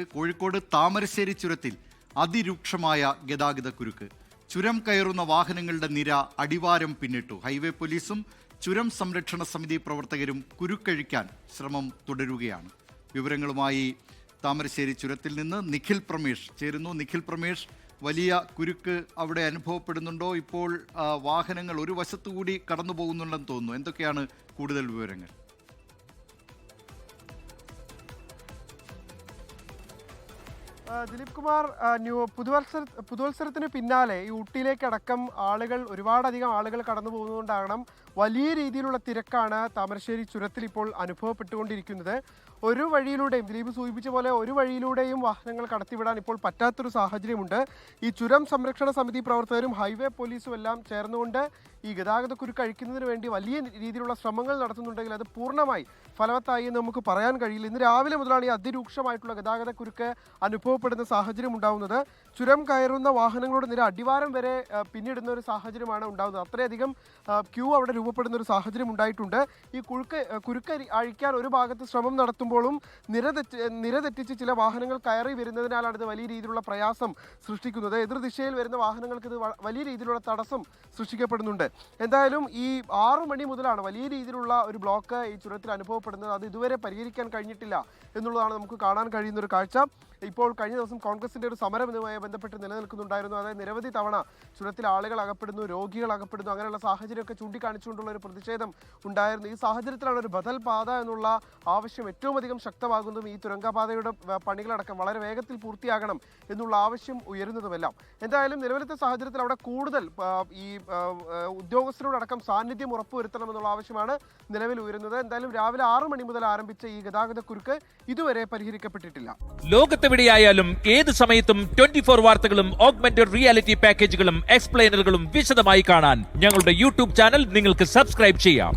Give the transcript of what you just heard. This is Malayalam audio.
കോഴിക്കോട് താമരശ്ശേരി ചുരത്തിൽ അതിരൂക്ഷമായ ഗതാഗതക്കുരുക്ക്. ചുരം കയറുന്ന വാഹനങ്ങളുടെ നിര അടിവാരം പിന്നിട്ടു. ഹൈവേ പോലീസും ചുരം സംരക്ഷണ സമിതി പ്രവർത്തകരും കുരുക്കഴിക്കാൻ ശ്രമം തുടരുകയാണ്. വിവരങ്ങളുമായി താമരശ്ശേരി ചുരത്തിൽ നിന്ന് നിഖിൽ പ്രമേഷ് ചേരുന്നു. നിഖിൽ പ്രമേഷ്, വലിയ കുരുക്ക് അവിടെ അനുഭവപ്പെടുന്നുണ്ടോ? ഇപ്പോൾ വാഹനങ്ങൾ ഒരു വശത്തുകൂടി കടന്നു പോകുന്നുണ്ടെന്ന് തോന്നുന്നു. എന്തൊക്കെയാണ് കൂടുതൽ വിവരങ്ങൾ? ദിലീപ് കുമാർ, പുതുവത്സരത്തിന് പിന്നാലെ ഈ ഊട്ടിയിലേക്കടക്കം ഒരുപാടധികം ആളുകൾ കടന്നു പോകുന്നതുകൊണ്ടാകണം വലിയ രീതിയിലുള്ള തിരക്കാണ് താമരശ്ശേരി ചുരത്തിൽ ഇപ്പോൾ അനുഭവപ്പെട്ടുകൊണ്ടിരിക്കുന്നത്. ഒരു വഴിയിലൂടെയും, ദിലീപ് സൂചിപ്പിച്ച പോലെ ഒരു വഴിയിലൂടെയും വാഹനങ്ങൾ കടത്തിവിടാൻ ഇപ്പോൾ പറ്റാത്തൊരു സാഹചര്യമുണ്ട്. ഈ ചുരം സംരക്ഷണ സമിതി പ്രവർത്തകരും ഹൈവേ പോലീസും എല്ലാം ചേർന്നുകൊണ്ട് ഈ ഗതാഗതക്കുരുക്ക് അഴിക്കുന്നതിന് വേണ്ടി വലിയ രീതിയിലുള്ള ശ്രമങ്ങൾ നടത്തുന്നുണ്ടെങ്കിൽ അത് പൂർണ്ണമായി ഫലവത്തായി എന്ന് നമുക്ക് പറയാൻ കഴിയില്ല. ഇന്ന് രാവിലെ മുതലാണ് ഈ അതിരൂക്ഷമായിട്ടുള്ള ഗതാഗതക്കുരുക്ക് അനുഭവപ്പെടുന്ന സാഹചര്യം ഉണ്ടാകുന്നത്. ചുരം കയറുന്ന വാഹനങ്ങളുടെ നിര അടിവാരം വരെ പിന്നിടുന്ന ഒരു സാഹചര്യമാണ് ഉണ്ടാകുന്നത്. അത്രയധികം ക്യൂ അവിടെ രൂപപ്പെടുന്ന ഒരു സാഹചര്യം ഉണ്ടായിട്ടുണ്ട്. ഈ കുരുക്ക് അഴിക്കാൻ ഒരു ഭാഗത്ത് ശ്രമം നടത്തുമ്പോഴും നിര തെറ്റിച്ച് ചില വാഹനങ്ങൾ കയറി വരുന്നതിനാലാണ് ഇത് വലിയ രീതിയിലുള്ള പ്രയാസം സൃഷ്ടിക്കുന്നത്. എതിർദിശയിൽ വരുന്ന വാഹനങ്ങൾക്ക് ഇത് വലിയ രീതിയിലുള്ള തടസ്സം സൃഷ്ടിക്കപ്പെടുന്നുണ്ട്. എന്തായാലും ഈ 6 മണി മുതലാണ് വലിയ രീതിയിലുള്ള ഒരു ബ്ലോക്ക് ഈ ചുരത്തിൽ അനുഭവപ്പെടുന്നത്. അത് ഇതുവരെ പരിഹരിക്കാൻ കഴിഞ്ഞിട്ടില്ല എന്നുള്ളതാണ് നമുക്ക് കാണാൻ കഴിയുന്ന ഒരു കാഴ്ച. ഇപ്പോൾ കഴിഞ്ഞ ദിവസം കോൺഗ്രസിന്റെ ഒരു സമരം ഇതുമായി ബന്ധപ്പെട്ട് നിലനിൽക്കുന്നുണ്ടായിരുന്നു. അതായത് നിരവധി തവണ ചുരത്തിൽ ആളുകൾ അകപ്പെടുന്നു, രോഗികൾ അകപ്പെടുന്നു, അങ്ങനെയുള്ള സാഹചര്യമൊക്കെ ചൂണ്ടിക്കാണിച്ചുകൊണ്ടുള്ള ഒരു പ്രതിഷേധം ഉണ്ടായിരുന്നു. ഈ സാഹചര്യത്തിലാണ് ഒരു ബദൽ പാത എന്നുള്ള ആവശ്യം ഏറ്റവും അധികം ശക്തമാകുന്നതും ഈ തുരങ്കപാതയുടെ പണികളടക്കം വളരെ വേഗത്തിൽ പൂർത്തിയാകണം എന്നുള്ള ആവശ്യം ഉയരുന്നതുമെല്ലാം. എന്തായാലും നിലവിലത്തെ സാഹചര്യത്തിൽ അവിടെ കൂടുതൽ ഈ ഉദ്യോഗസ്ഥരോടക്കം സാന്നിധ്യം ഉറപ്പുവരുത്തണം എന്നുള്ള ആവശ്യമാണ് നിലവിൽ ഉയരുന്നത്. എന്തായാലും രാവിലെ 6 മണി മുതൽ ആരംഭിച്ച ഈ ഗതാഗതക്കുരുക്ക് ഇതുവരെ പരിഹരിക്കപ്പെട്ടിട്ടില്ല. ലോകത്തെവിടെയായാലും ഏത് സമയത്തും 24 വാർത്തകളും ഓഗ്മെന്റഡ് റിയാലിറ്റി പാക്കേജുകളും എക്സ്പ്ലെയിനറുകളും വിശദമായി കാണാൻ ഞങ്ങളുടെ യൂട്യൂബ് ചാനൽ നിങ്ങൾക്ക് സബ്സ്ക്രൈബ് ചെയ്യാം.